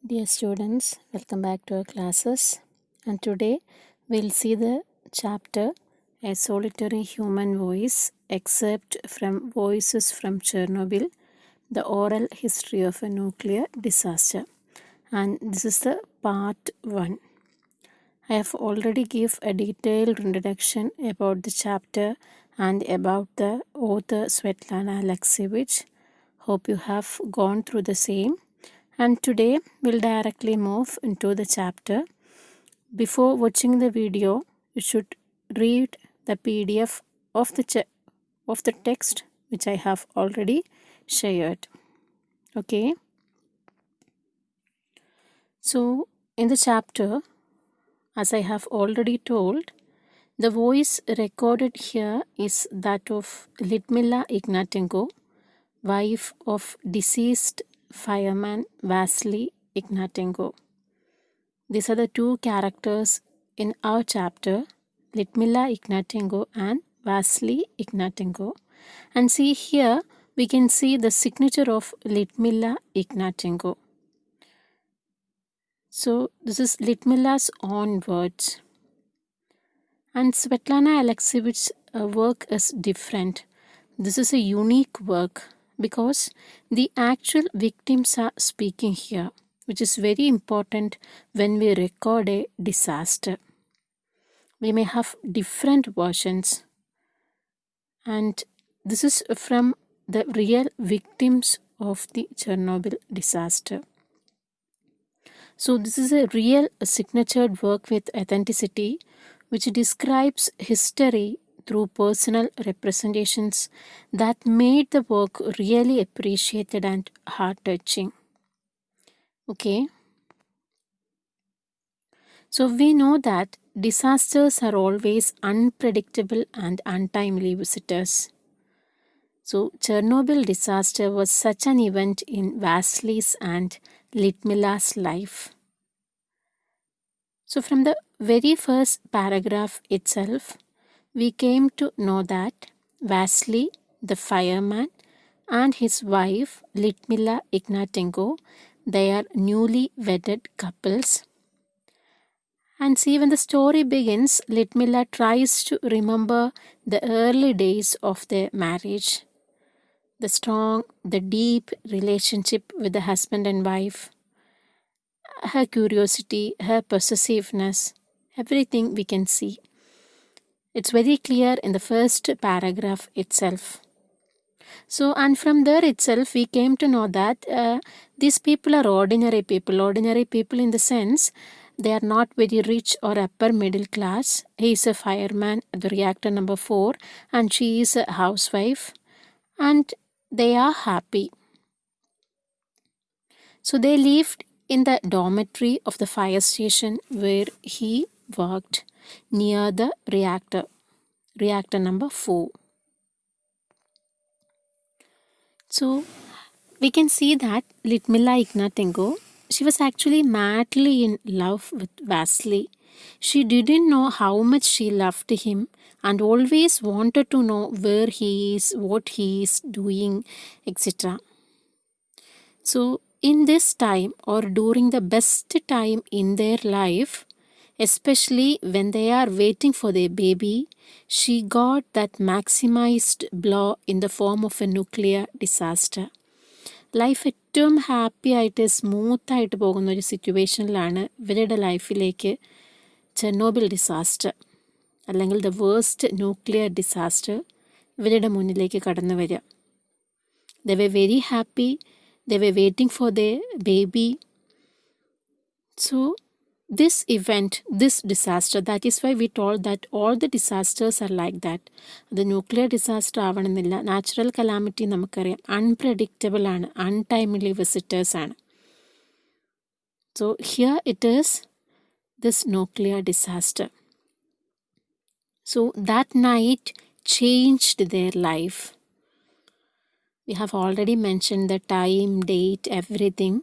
Dear students, welcome back to our classes. And today we'll see the chapter A Solitary Human Voice, excerpt from Voices from Chernobyl, the oral history of a nuclear disaster. And this is the part 1. I have already give a detailed introduction about the chapter and about the author Svetlana Alexievich. Hope you have gone through the same. And today we'll directly move into the chapter. Before watching the video, you should read the PDF of the text which I have already shared. Okay. So in the chapter, as I have already told, the voice recorded here is that of Lyudmila Ignatenko, wife of deceased fireman Vasily Ignatenko. These are the two characters in our chapter, Lyudmila Ignatenko and Vasily Ignatenko. And see here, we can see the signature of Lyudmila Ignatenko. So this is Lyudmila's own words. And Svetlana Alexievich's work is different. This is a unique work because the actual victims are speaking here, which is very important when we record a disaster. We may have different versions, and this is from the real victims of the Chernobyl disaster. So this is a real signatured work with authenticity, which describes history through personal representations that made the work really appreciated and heart-touching. Okay. So we know that disasters are always unpredictable and untimely visitors. So Chernobyl disaster was such an event in Vasily's and Lyudmila's life. So from the very first paragraph itself, we came to know that Vasily, the fireman, and his wife Lyudmila Ignatenko, they are newly wedded couples. And see, when the story begins, Lyudmila tries to remember the early days of their marriage, the deep relationship with the husband and wife, her curiosity, her possessiveness, everything we can see. It's very clear in the first paragraph itself. So, and from there itself, we came to know that these people are ordinary people. Ordinary people in the sense they are not very rich or upper middle class. He is a fireman at the reactor number 4, and she is a housewife, and they are happy. So, they lived in the dormitory of the fire station where he worked near the reactor number 4. So we can see that Lyudmila Ignatenko, she was actually madly in love with Vasily. She didn't know how much she loved him and always wanted to know where he is, what he is doing, etc. So in this time or during the best time in their life, especially when they are waiting for their baby, she got that maximized blow in the form of a nuclear disaster. Life ഏറ്റവും happy ആയിട്ട് സ്മൂത്തായിട്ട് പോകുന്ന ഒരു സിറ്റുവേഷനിലാണ് ഇവരുടെ ലൈഫിലേക്ക് Chernobyl disaster അല്ലെങ്കിൽ the worst nuclear disaster ഇവരുടെ മുന്നിലേക്ക് കടന്നു വരിക. They were very happy, they were waiting for the baby. So this event, this disaster, that is why we told that all the disasters are like that. The nuclear disaster ആവണമെന്നില്ല, natural calamity നമുക്കറിയാം unpredictable ആണ്, untimely visitors ആണ്. So here it is this nuclear disaster. So that night changed their life. We have already mentioned the time, date, everything.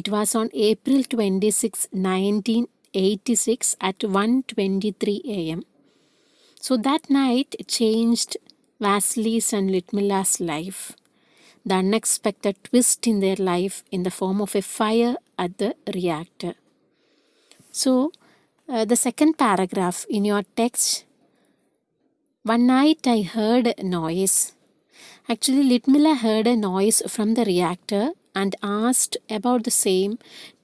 It was on April 26, 1986 at 1:23 a.m. So that night changed Vasily's and Lyudmila's life. the unexpected twist in their life in the form of a fire at the reactor. So, the second paragraph in your text, one night I heard a noise. Actually, Litmila heard a noise from the reactor and asked about the same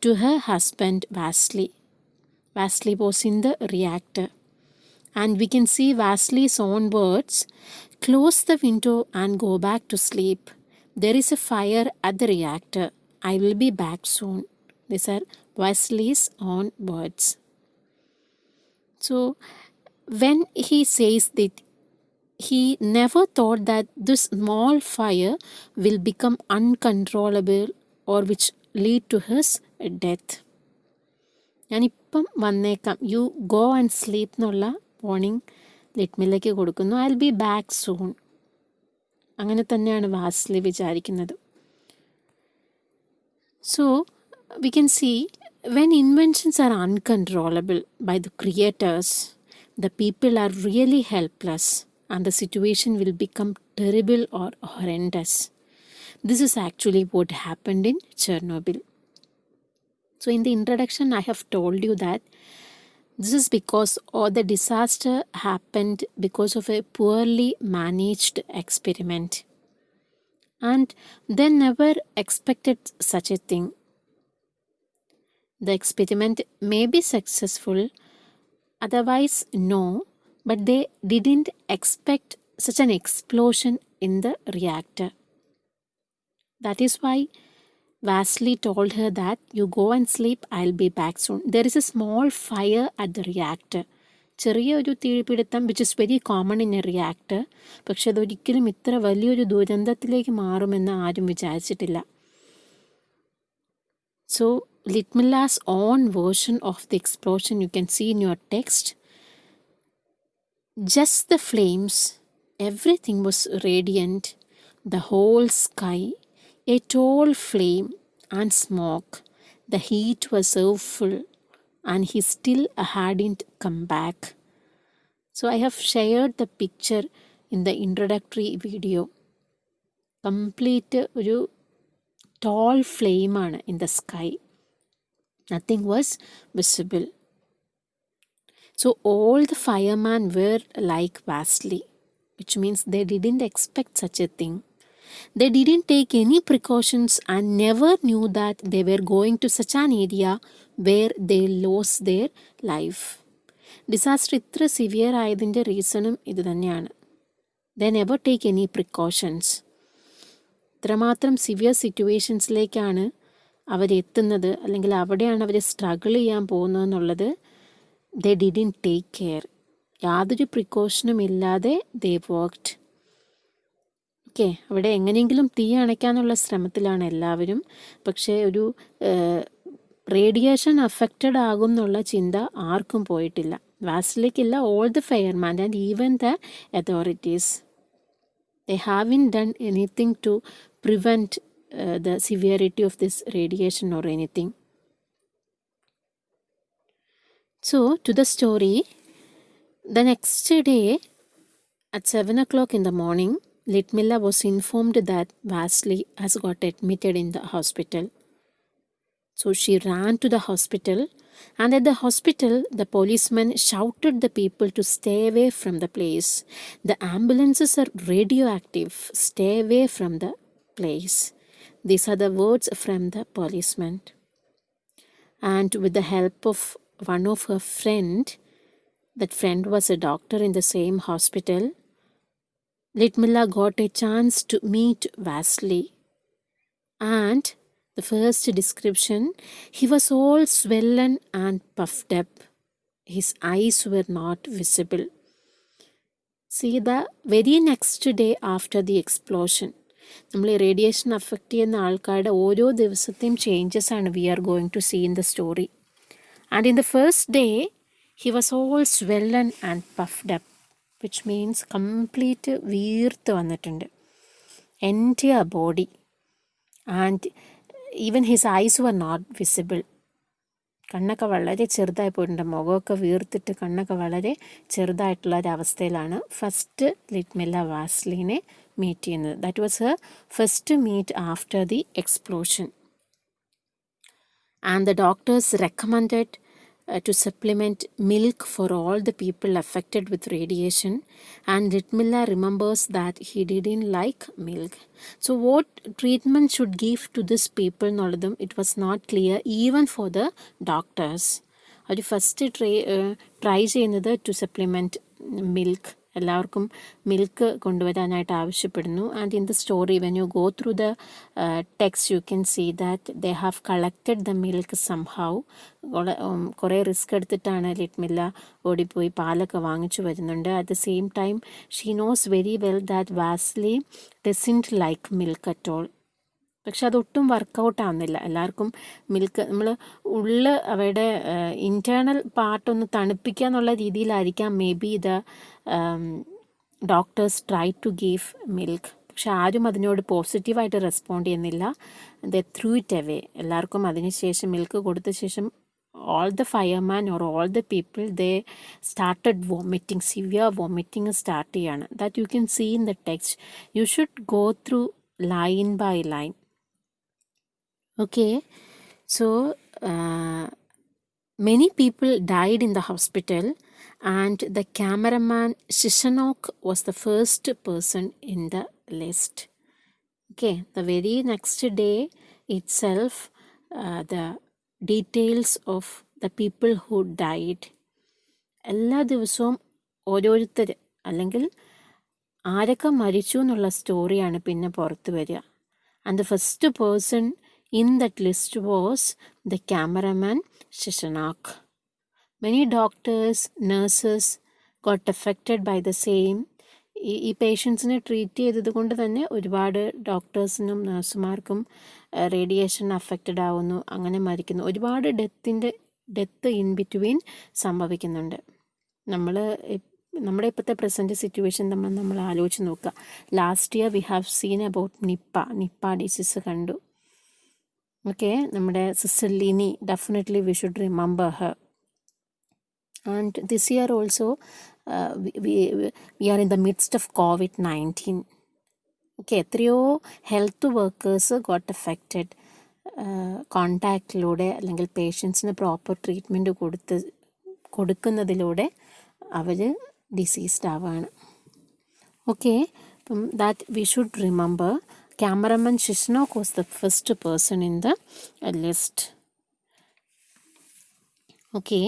to her husband Vasily. Vasily was in the reactor. And we can see Vasily's own words, close the window and go back to sleep. There is a fire at the reactor. I will be back soon. These are Vasily's own words. So, when he says that he never thought that this small fire will become uncontrollable or which lead to his death. ഞാനിപ്പം വന്നേക്കാം, you go and sleep എന്നുള്ള warning ലിറ്റ്മില്ലയ്ക്ക് കൊടുക്കുന്നു. I will be back soon. അങ്ങനെ തന്നെയാണ് വാസ്ലി വിചാരിക്കുന്നത്. So we can see when inventions are uncontrollable by the creators, the people are really helpless and the situation will become terrible or horrendous. This is actually what happened in Chernobyl. So in the introduction, I have told you that this is because the disaster happened because of a poorly managed experiment. And they never expected such a thing. The experiment may be successful, otherwise no, but they didn't expect such an explosion in the reactor. That is why Vasily told her that you go and sleep, I'll be back soon. There is a small fire at the reactor. ചെറിയൊരു തീപിടുത്തം which is very common in A reactor. പക്ഷെ അതൊരിക്കലും ഇത്ര വലിയൊരു ദുരന്തത്തിലേക്ക് മാറുമെന്ന് ആരും വിചാരിച്ചിട്ടില്ല. So Litmilla's own version of the explosion you can see in your text. Just the flames, everything was radiant, the whole sky, a tall flame and smoke. The heat was so full and he still hadn't come back. So I have shared the picture in the introductory video. Complete ഒരു tall flame ആണ് in the sky. Nothing was visible. So all the firemen were like Vasily, which means they didn't expect such a thing. They didn't take any precautions and never knew that they were going to such an area where they lost their life. Disaster ഇത്ര severe ആയതിൻ്റെ റീസണും ഇത് തന്നെയാണ്. They never take any precautions. ഇത്രമാത്രം severe സിറ്റുവേഷൻസിലേക്കാണ് അവരെത്തുന്നത്, അല്ലെങ്കിൽ അവിടെയാണ് അവർ struggle ചെയ്യാൻ പോകുന്നതെന്നുള്ളത് they didn't take care. യാതൊരു പ്രിക്കോഷനും ഇല്ലാതെ they worked. Okay, അവിടെ എങ്ങനെയെങ്കിലും തീ അണയ്ക്കാനുള്ള ശ്രമത്തിലാണ് എല്ലാവരും. പക്ഷേ ഒരു റേഡിയേഷൻ അഫക്റ്റഡ് ആകും എന്നുള്ള ചിന്ത ആർക്കും പോയിട്ടില്ല. വാസിലേക്കില്ല, all the fireman and even the authorities. They haven't done anything to prevent the severity of this radiation or anything. So, to the story, the next day at 7 o'clock in the morning, Litmilla was informed that Vasily has got admitted in the hospital. So, she ran to the hospital, and at the hospital, the policeman shouted the people to stay away from the place. The ambulances are radioactive. Stay away from the place. These are the words from the policeman. And with the help of one of her friend, that friend was a doctor in the same hospital, Litmilla got a chance to meet Vasily. And the first description, he was all swollen and puffed up. His eyes were not visible. See, the very next day after the explosion, നമ്മൾ ഈ radiation affect ചെയ്യുന്ന ആൾക്കാരുടെ ഓരോ ദിവസത്തെയും changes ആണ് we are going to see in the story. And in the first day he was all swollen and puffed up, which means complete വീർത്ത് വന്നിട്ടുണ്ട്, entire body, and even his eyes were not visible. കണ്ണൊക്കെ വളരെ ചെറുതായി പോയിട്ടുണ്ട്, മുഖമൊക്കെ വീർത്തിട്ട് കണ്ണൊക്കെ വളരെ ചെറുതായിട്ടുള്ള ഒരവസ്ഥയിലാണ് ഫസ്റ്റ് ലിറ്റ്മില്ല വാസ്ലിനെ മീറ്റ് ചെയ്യുന്നത്. That was her first meet after the explosion. And the doctors recommended to supplement milk for all the people affected with radiation, and Litmilla remembers that he didn't like milk. So what treatment should give to this people ennalladum it was not clear even for the doctors. അവർ first try ചെയ്യുന്നത് to supplement milk, എല്ലാവർക്കും milk കൊണ്ടുവരാനായിട്ട് ആവശ്യപ്പെടുന്നു. And in the story when you go through the text you can see that they have collected the milk somehow. കുറേ risk എടുത്തിട്ടാണ് Lyudmila ഓടിപ്പോയി പാലൊക്കെ വാങ്ങിച്ചു വരുന്നുണ്ട്. At the same time she knows very well that Vasily doesn't like milk at all. പക്ഷെ അതൊട്ടും workout ആവുന്നില്ല. എല്ലാവർക്കും മിൽക്ക് നമ്മൾ അവരുടെ ഇൻറ്റേർണൽ പാർട്ടൊന്ന് തണുപ്പിക്കുക എന്നുള്ള രീതിയിലായിരിക്കാം maybe the doctors try to give milk. പക്ഷെ ആരും അതിനോട് പോസിറ്റീവായിട്ട് റെസ്പോണ്ട് ചെയ്യുന്നില്ല. They threw it away. എല്ലാവർക്കും അതിനുശേഷം മിൽക്ക് കൊടുത്ത ശേഷം all the firemen or all the people they started vomiting, severe vomiting start ചെയ്യാണ്. That you can see in the text. You should go through line by line. Okay, so many people died in the hospital, and the cameraman Shishanok was the first person in the list. Okay, the very next day itself, the details of the people who died, എല്ലാ ദിവസവും ഓരോരുത്തർ അല്ലെങ്കിൽ ആരൊക്കെ മരിച്ചു എന്നുള്ള സ്റ്റോറിയാണ് പിന്നെ പുറത്ത് വരിക. And the first person in that list was the cameraman Shishanak. Many doctors, nurses got affected by the same. ഈ പേഷ്യൻസിനെ ട്രീറ്റ് ചെയ്തത് കൊണ്ട് തന്നെ ഒരുപാട് ഡോക്ടേഴ്സിനും നഴ്സുമാർക്കും റേഡിയേഷൻ അഫക്റ്റഡ് ആവുന്നു, അങ്ങനെ മരിക്കുന്നു. ഒരുപാട് ഡെത്ത് ഇൻ ബിറ്റ്വീൻ സംഭവിക്കുന്നുണ്ട്. നമ്മുടെ ഇപ്പോഴത്തെ പ്രസൻറ്റ് സിറ്റുവേഷൻ നമ്മൾ ആലോചിച്ച് നോക്കുക. Last year we have seen about Nipah disease കണ്ടു. Okay, നമ്മുടെ sister Lini, definitely we should remember her. And this year also we are in the midst of COVID-19. Okay, എത്രയോ health workers got affected. കോണ്ടാക്റ്റിലൂടെ അല്ലെങ്കിൽ പേഷ്യൻസിന് proper treatment കൊടുക്കുന്നതിലൂടെ അവർ diseased ആവുകയാണ്. Okay, അപ്പം that we should remember. Cameraman Shishanok was the first person in the list. Okay,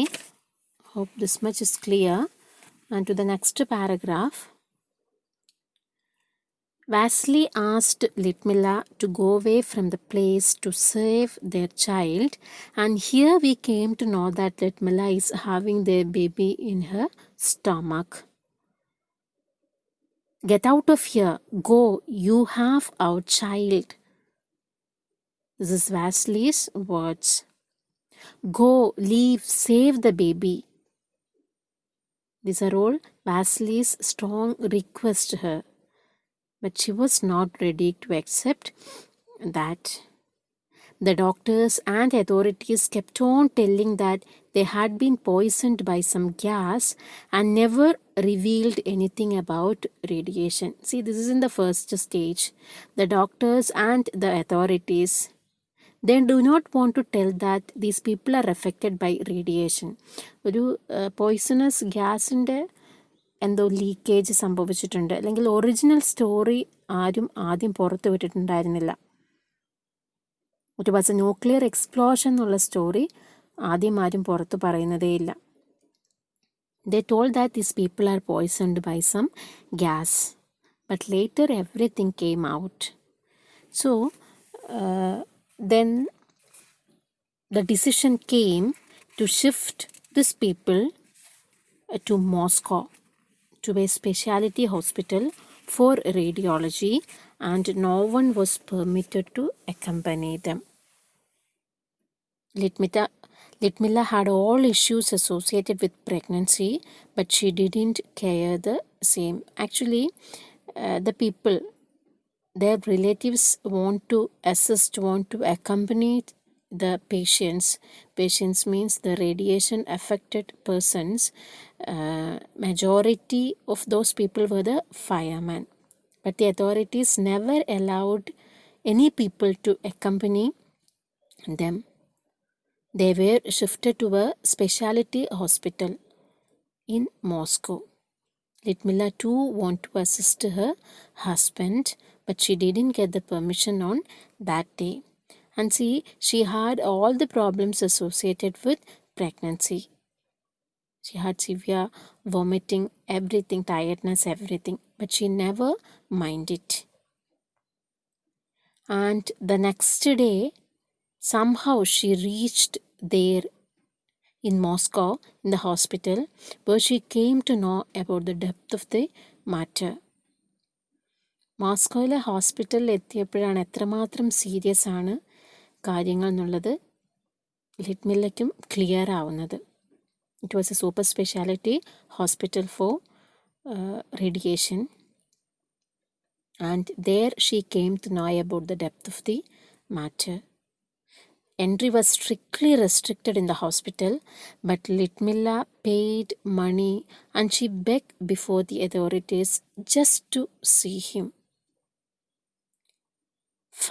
hope this much is clear. And to the next paragraph. Vasily asked Litmilla to go away from the place to save their child, and here we came to know that Litmilla is having their baby in her stomach. Get out of here. Go. You have our child. This is Vasily's words. Go, leave, save the baby. These are all Vasily's strong request to her. But she was not ready to accept that. The doctors and authorities kept on telling that they had been poisoned by some gas and never revealed anything about radiation. See, this is in the first stage. The doctors and the authorities, they do not want to tell that these people are affected by radiation. ഒരു poisonous ഗ്യാസിൻ്റെ എന്തോ leakage സംഭവിച്ചിട്ടുണ്ട്, അല്ലെങ്കിൽ original story ആരും ആദ്യം പുറത്തു വിട്ടിട്ടുണ്ടായിരുന്നില്ല. It was a nuclear explosion എന്നുള്ള സ്റ്റോറി ആദ്യം ആരും പുറത്ത് പറയുന്നതേയില്ല. They told that these people are poisoned by some gas, but later everything came out. So then the decision came to shift these people to Moscow, to a specialty hospital for radiology, and no one was permitted to accompany them. Litmilla had all issues associated with pregnancy, but she didn't care the same. Actually, the people, their relatives want to assist, want to accompany the patients. Patients means the radiation affected persons. Majority of those people were the firemen. But the authorities never allowed any people to accompany them. They were shifted to a specialty hospital in Moscow. Litmila too wanted to assist her husband, but she didn't get the permission on that day. And see, she had all the problems associated with pregnancy. She had severe vomiting, everything, tiredness, everything, but she never minded. And the next day, somehow she reached there in Moscow in the hospital, where she came to know about the depth of the matter. മോസ്കോയിലെ ഹോസ്പിറ്റലിൽ എത്തിയപ്പോഴാണ് എത്രമാത്രം serious ആണ് കാര്യങ്ങൾ എന്നുള്ളത് ലിറ്റ്മില്ലയ്ക്കും clear ആവുന്നത്. It was A super speciality hospital four radiation. And there she came to know about the depth of the matter. Entry was strictly restricted in the hospital, but Litmilla paid money and she begged before the authorities just to see him.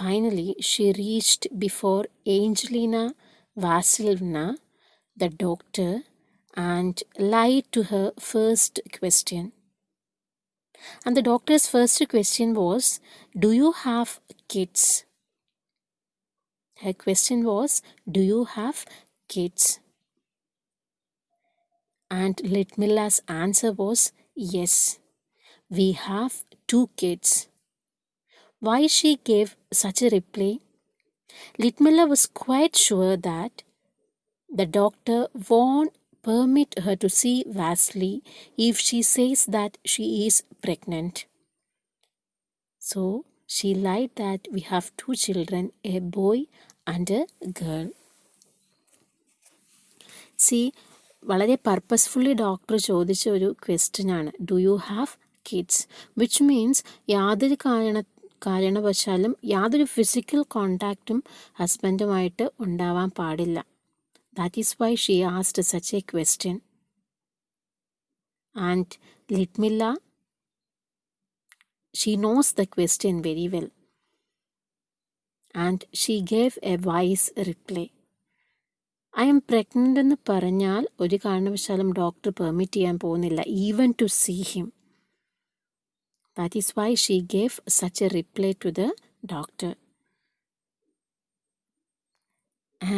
Finally, she reached before Angelina Vasilievna, the doctor, and lied to her first question. And the doctor's first question was, "Do you have kids?" Her question was, "Do you have kids?" And Litmilla's answer was, "Yes, we have 2 kids." Why she gave such a reply? Litmilla was quite sure that the doctor won't permit her to see Vasily if she says that she is pregnant. So she lied that we have 2 children, a boy and a girl. See, വളരെ purposefully doctor ചോദിച്ച ഒരു question ആണ്, do you have kids, which means യാതൊരു കാരണവശാലും യാതൊരു physical കോണ്ടാക്റ്റും ഹസ്ബൻഡുമായിട്ട് ഉണ്ടാവാൻ പാടില്ല. That is why she asked such a question. And Litmilla, she knows the question very well. And she gave a wise reply. I am pregnant എന്ന് പറഞ്ഞാൽ ഒരു കാരണവശാലും doctor permit ചെയ്യാൻ പോകുന്നില്ല, even to see him. That is why she gave such a reply to the doctor.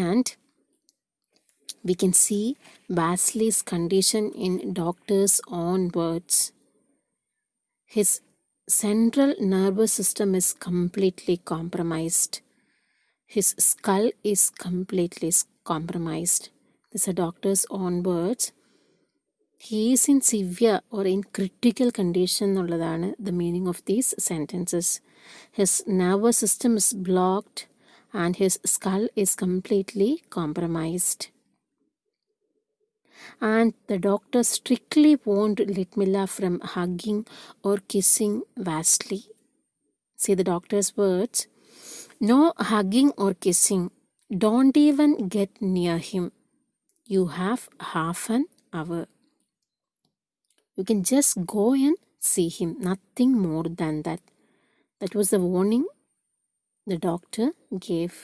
And we can see Vasily's condition in doctor's own words. His central nervous system is completely compromised. His skull is completely compromised. These are doctor's own words. He is in severe or in critical condition എന്നുള്ളതാണ് the meaning of these sentences. His nervous system is blocked and his skull is completely compromised. And the doctor strictly warned Litmilla from hugging or kissing Vasily. See the doctor's words. No hugging or kissing. Don't even get near him. You have half an hour. You can just go and see him. Nothing more than that. That was the warning the doctor gave.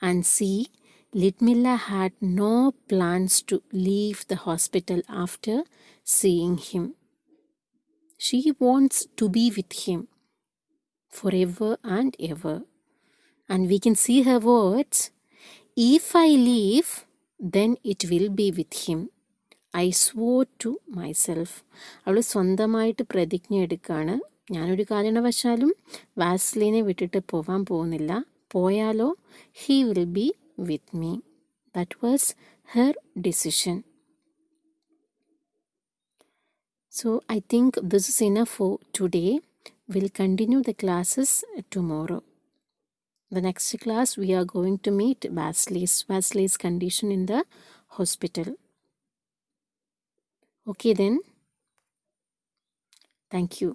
And see, Litmilla had no plans to leave the hospital after seeing him. She wants to be with him forever and ever. And we can see her words. If I leave, then it will be with him. I swore to myself. അവൾ സ്വന്തമായിട്ട് പ്രതിജ്ഞ എടുക്കുകയാണ്, ഞാനൊരു കാരണവശാലും വാസ്ലിനെ വിട്ടിട്ട് പോവാൻ പോകുന്നില്ല, പോയാലോ he will be with me. That was her decision. So I think this is enough for today. We'll continue the classes tomorrow. The next class we are going to meet Vasily's condition in the hospital. Okay then. Thank you.